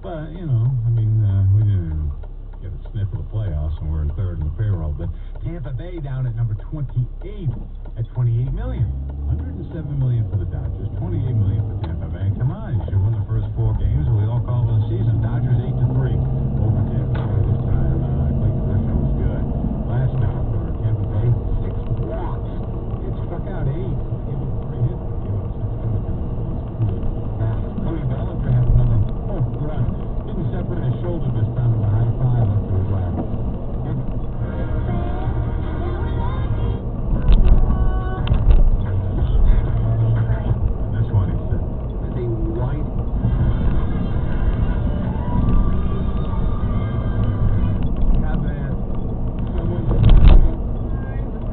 But, I mean, we didn't get a sniff of the playoffs, and we're in third in the payroll. But Tampa Bay down at number 28 at $28 million. $107 million for the Dodgers, $28 million for Tampa Bay. Come on, you should win the first 4 games, and we all call it a season. Dodgers 8-3 over Tampa Bay this time. I think Kershaw was good. Last night for Tampa Bay, 6 walks. It struck out 8. They gave up 3 hits. They gave up 6 runs. Cody Bellinger had another home run. Didn't separate his shoulder this time with a high five up to his left. This one he said, is he white? Have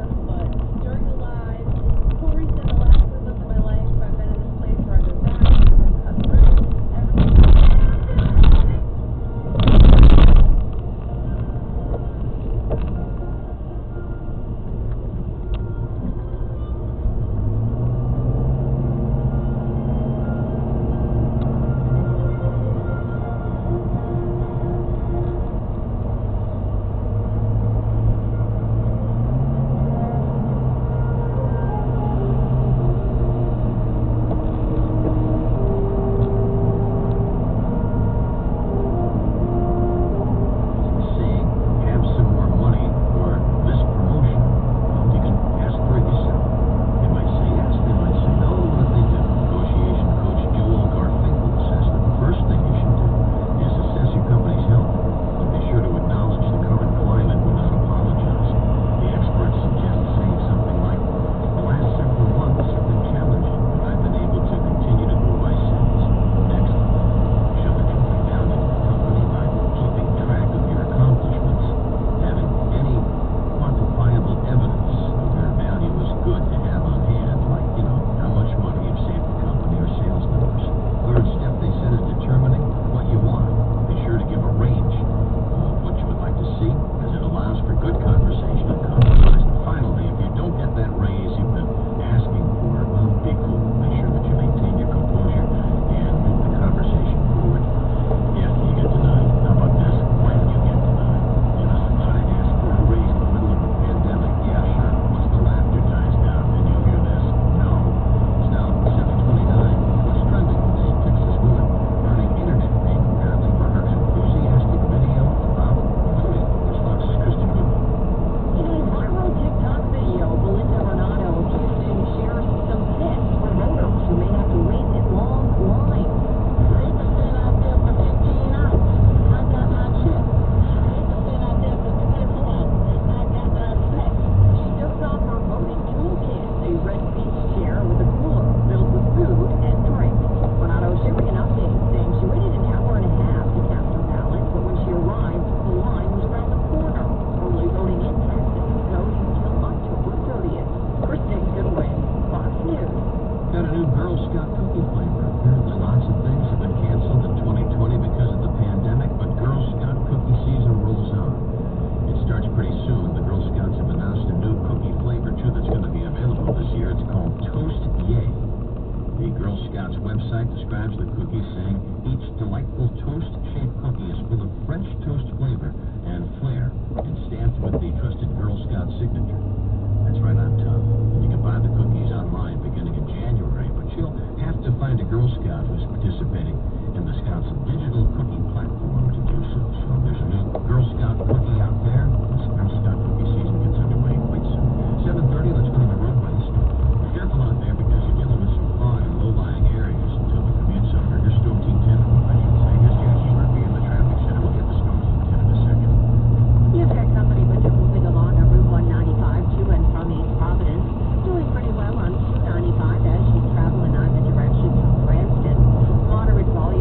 someone. During the live, Corey said the last 3 months of my life I've been in this place where I've been back, cut through, everything. website describes the cookies saying each delightful toast-shaped cookie is full of French toast flavor and flair and stamped with the trusted Girl Scout signature. That's right on top. And you can buy the cookies online beginning in January, but you'll have to find a Girl Scout who's participating in the Scouts digital cookie platform to do so. So there's a new Girl Scout cookie out there. This Girl Scout cookie season gets underway quite soon. 7:30, let's go to the roadways. Be careful out there because you're dealing with some fog in low-lying areas until the commute zone. Here's Storm Team 10, I should say. Here's Jackie Murphy in the traffic center. We'll get the Storm Team 10 in a second. You've got company, but you're moving along on Route 195 to and from East Providence. Doing pretty well on 295 as you travel in either direction from Cranston. Moderate volume.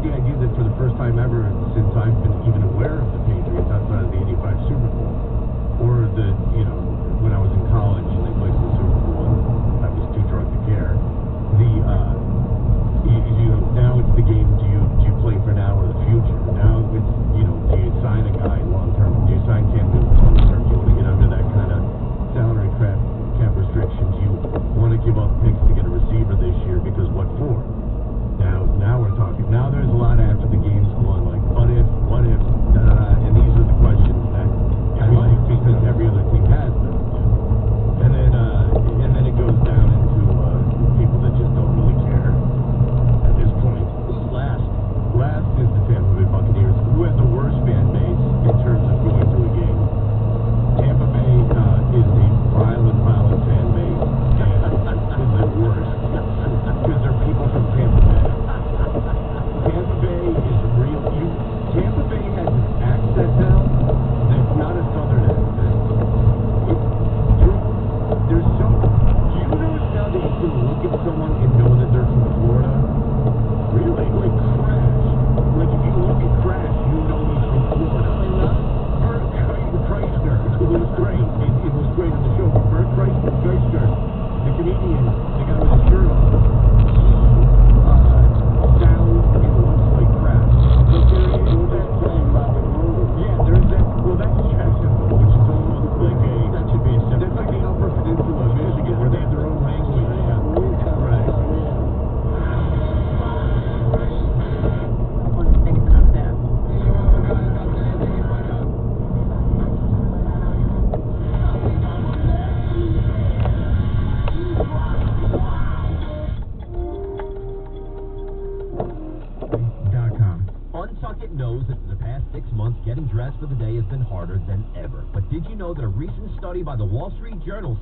the idea that for the first time ever since I've been even aware of the Patriots outside of the '85 Super Bowl, or the, you know, when I was in college and they played in the Super Bowl, I was too drunk to care. You know, now it's the game. Do you play for now or the future? Now it's, you know, do you sign a guy long term? Do you sign Cam Newton long term? Do you want to get under that kind of salary cap restriction? Do you want to give up picks to get a receiver this year? Because what for? Now we're talking. Now there's a lot after the game's going, like, what if, da da da, and these are the questions that I like because every other team has them. And then it goes down into people that just don't really care at this point. Who's last? Last is the Tampa Bay Buccaneers, who have the worst fan base in terms of going to a game. Tampa Bay is a violent fan base, and is the worst because they're people from Tampa Bay. Tampa Bay is real. Tampa Bay has an accent now that's not a southern accent. There's some. Do you notice now that you can look at someone and know that they're from Florida? Really? Like Crash. Like if you look at Crash, you know he's from Florida. Bert Kreischer, who was great. It was great on the show. But Bert Kreischer, the comedian, the guy with the shirt on, sounds and looks like Crash. But there is that playing Robin Williams. Yeah, there's that. Well, that's Jacksonville, which is almost like a. That should be a. That's like the Upper Peninsula of Michigan, where they have their own language. Right. Untuckit knows that for the past 6 months, getting dressed for the day has been harder than ever. But did you know that a recent study by the Wall Street Journal